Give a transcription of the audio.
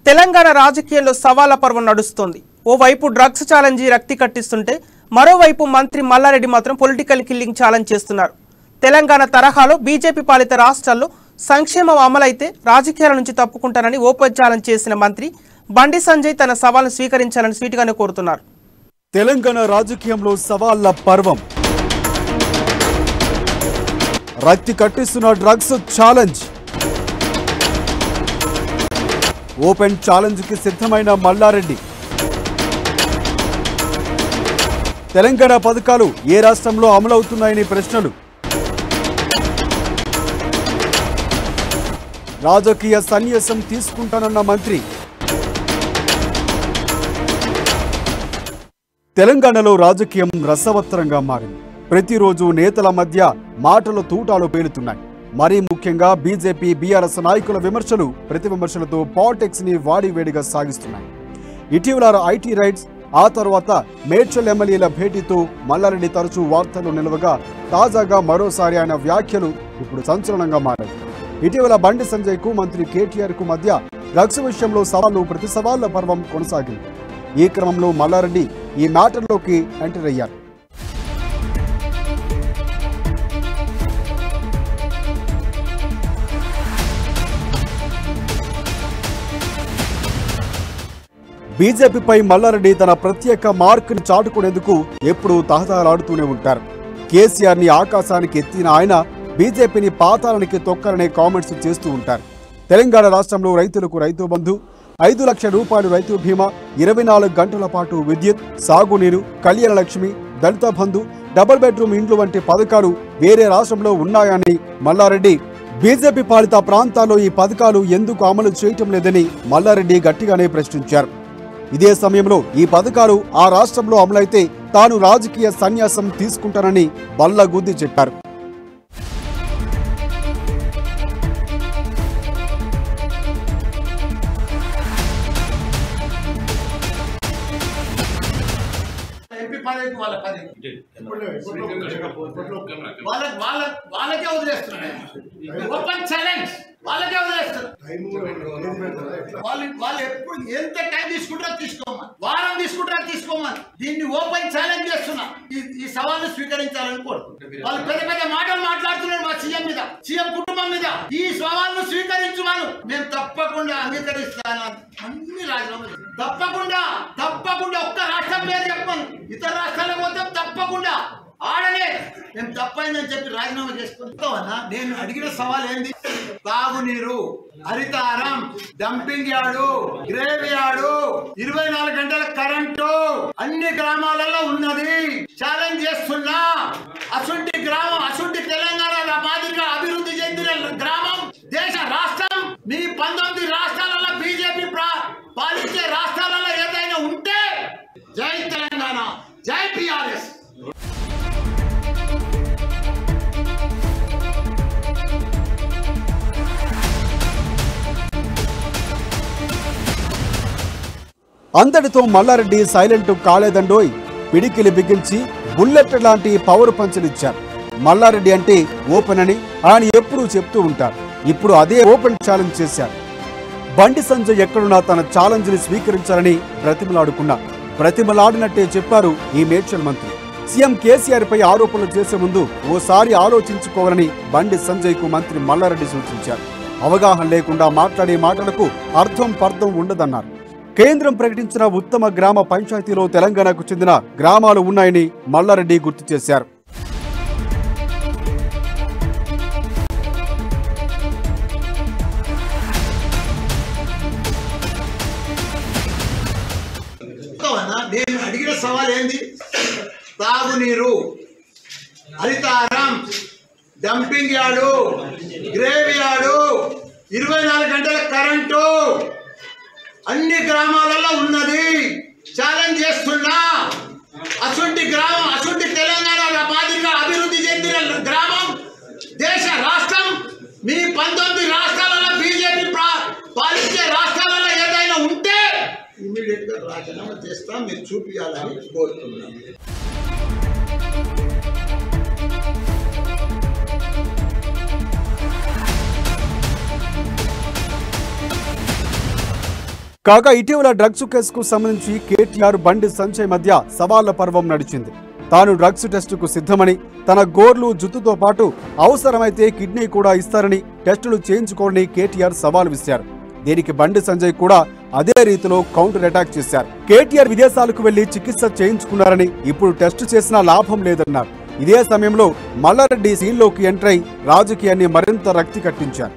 తెలంగాణ రాజకీయాల్లో సవాళ్ల పర్వం నడుస్తోంది. ఓవైపు డ్రగ్స్ ఛాలెంజ్ రక్తి కట్టిస్తుంటే మరోవైపు మంత్రి మల్లారెడ్డి మాత్రం పొలిటికల్ కిల్లింగ్ ఛాలెంజ్ చేస్తున్నారు. తెలంగాణ తరహాలో బీజేపీ పాలిత రాష్ట్రాల్లో సంక్షేమం అమలైతే రాజకీయాల నుంచి తప్పుకుంటారని ఓపెన్ ఛాలెంజ్ చేసిన మంత్రి బండి సంజయ్ తన సవాల్ను స్వీకరించాలని స్వీట్గానే కోరుతున్నారు. తెలంగాణ రాజకీయంలో సవాళ్ల పర్వం, రక్తి కట్టిస్తున్న డ్రగ్స్ ఛాలెంజ్, ఓపెన్ ఛాలెంజ్ కి సిద్ధమైన మల్లారెడ్డి. తెలంగాణ పథకాలు ఏ రాష్ట్రంలో అమలవుతున్నాయని ప్రశ్నలు, రాజకీయ సన్యాసం తీసుకుంటానన్న మంత్రి. తెలంగాణలో రాజకీయం రసవత్తరంగా మారింది. ప్రతిరోజు నేతల మధ్య మాటల తూటాలు పేలుతున్నాయి. మరీ ముఖ్యంగా బీజేపీ బీఆర్ఎస్ నాయకుల విమర్శలు ప్రతి విమర్శలతో పాలిటిక్స్ ని వాడివేడిగా సాగిస్తున్నాయి. ఇటీవల ఐటీ రైట్స్, ఆ తర్వాత మేడ్చల్ ఎమ్మెల్యేల భేటీతో మల్లారెడ్డి తరచూ వార్తలు నిలవగా తాజాగా మరోసారి ఆయన వ్యాఖ్యలు ఇప్పుడు సంచలనంగా మారాయి. ఇటీవల బండి సంజయ్ కు మంత్రి కేటీఆర్ కు మధ్య డ్రగ్స్ విషయంలో సవాళ్లు ప్రతి సవాళ్ల పర్వం కొనసాగింది. ఈ క్రమంలో మల్లారెడ్డి ఈ మ్యాటర్లోకి ఎంటర్ అయ్యారు. బీజేపీపై మల్లారెడ్డి తన ప్రత్యేక మార్కుని చాటుకునేందుకు ఎప్పుడూ తహతహలాడుతూనే ఉంటారు. కేసీఆర్ ని ఆకాశానికి ఎత్తిన ఆయన బీజేపీని పాతాళానికి తొక్కాలనే కామెంట్స్ చేస్తూ ఉంటారు. తెలంగాణ రాష్ట్రంలో రైతులకు రైతు బంధు, 5 లక్షల రూపాయలు రైతు బీమా, 24 గంటల పాటు విద్యుత్, సాగునీరు, కళ్యాణ లక్ష్మి, దళిత బంధు, డబుల్ బెడ్రూమ్ ఇండ్లు వంటి పథకాలు వేరే రాష్ట్రంలో ఉన్నాయని మల్లారెడ్డి, బీజేపీ పాలిత ప్రాంతాల్లో ఈ పథకాలు ఎందుకు అమలు చేయటం లేదని మల్లారెడ్డి గట్టిగానే ప్రశ్నించారు. ఇదే సమయంలో ఈ పథకాలు ఆ రాష్ట్రంలో అమలైతే తాను రాజకీయ సన్యాసం తీసుకుంటానని బల్లగుద్ది చెప్పారు. వాళ్ళకే వదిలేస్తున్నాడు. ఓపెన్ ఛాలెంజ్ వాళ్ళకే వదిలేస్తారు. వాళ్ళు ఎప్పుడు ఎంత టైం తీసుకుంటారో తీసుకోమని, వారం తీసుకుంటారో తీసుకోమని, దీన్ని ఓపెన్ ఛాలెంజ్ చేస్తున్నా. ఈ సవాల్ను స్వీకరించాలని కోరుకుంటున్నారు. వాళ్ళు పెద్ద పెద్ద మాటలు మాట్లాడుతున్నారు మా సీఎం మీద, సీఎం కుటుంబం మీద. ఈ సవాల్ను స్వీకరించువాను మేము తప్పకుండా అంగీకరిస్తాను. అన్ని రాజీనామా తప్పకుండా ఒక్క రాష్ట్రం పేరు చెప్పాను, ఇతర రాష్ట్రాలకు పోతే తప్పకుండా ఆడనే మేము తప్పైందని చెప్పి రాజీనామా చేసుకుంటామన్నా. నేను అడిగిన సవాల్ ఏంది? తాగునీరు, హరితారం, డంపింగ్ యార్డు, గ్రేవ్ యార్డు, 24 గంటల కరెంటు అన్ని గ్రామాలలో ఉన్నది. ఛాలెంజ్ చేస్తున్నా. అసుంటి గ్రామం, అసుంటి తెలంగాణ మాదిరిగా అభివృద్ధి చెందిన గ్రామం దేశ రాష్ట్రం మీ 19 రాష్ట్రాలలో బీజేపీ పాలించే రాష్ట్రాలలో ఏదైనా ఉంటే జై తెలంగాణ, జై బీఆర్ఎస్. అంతటితో మల్లారెడ్డి సైలెంట్ కాలేదండోయ్. పిడికిలి బిగించి బుల్లెట్ లాంటి పవర్ పంచులిచ్చారు. మల్లారెడ్డి అంటే ఓపెన్ అని ఆయన ఎప్పుడూ చెప్తూ ఉంటారు. ఇప్పుడు అదే ఓపెన్ ఛాలెంజ్ చేశారు. బండి సంజయ్ ఎక్కడున్నా తన ఛాలెంజ్ ని స్వీకరించాలని బ్రతిమలాడినట్టే చెప్పారు ఈ మేడ్చల్ మంత్రి. సీఎం కేసీఆర్ పై ఆరోపణలు చేసే ముందు ఓసారి ఆలోచించుకోవాలని బండి సంజయ్ కు మంత్రి మల్లారెడ్డి సూచించారు. అవగాహన లేకుండా మాట్లాడే మాటలకు అర్థం పర్థం ఉండదన్నారు. కేంద్రం ప్రకటించిన ఉత్తమ గ్రామ పంచాయతీలో తెలంగాణకు చెందిన గ్రామాలు ఉన్నాయని మల్లారెడ్డి గుర్తు చేశారు. నేను అడిగిన సవాల్ ఏంది? తాగునీరు, హరితారం, డంపింగ్ యార్డు, గ్రేవ్ యార్డు, 24 గంటల కరెంటు అన్ని గ్రామాలలో ఉన్నది. ఛాలెంజ్ చేస్తున్నా. అసుంటి గ్రామం, అసుంటి తెలంగాణ మాదిరిగా అభివృద్ధి చెందిన గ్రామం దేశ రాష్ట్రం మీ 19 రాష్ట్రాలలో బీజేపీ పాలించే రాష్ట్రాలలో ఏదైనా ఉంటే ఇమీడియట్ గా రాజీనామా చేస్తాం. మీరు చూపించాలని కోరుతున్నాను. కాగా ఇటీవల డ్రగ్స్ కేసుకు సంబంధించి కేటీఆర్ బండి సంజయ్ మధ్య సవాళ్ల పర్వం నడిచింది. తాను డ్రగ్స్ టెస్టుకు సిద్ధమని, తన గోర్లు జుత్తుతో పాటు అవసరమైతే కిడ్నీ కూడా ఇస్తారని టెస్టులు చేయించుకోరని కేటీఆర్ సవాల్ విసిరారు. దీనికి బండి సంజయ్ కూడా అదే రీతిలో కౌంటర్ అటాక్ చేశారు. కేటీఆర్ విదేశాలకు వెళ్లి చికిత్స చేయించుకున్నారని, ఇప్పుడు టెస్టు చేసినా లాభం లేదన్నారు. ఇదే సమయంలో మల్లారెడ్డి సీన్లోకి ఎంటర్ అయి రాజకీయాన్ని మరింత రక్తి కట్టించారు.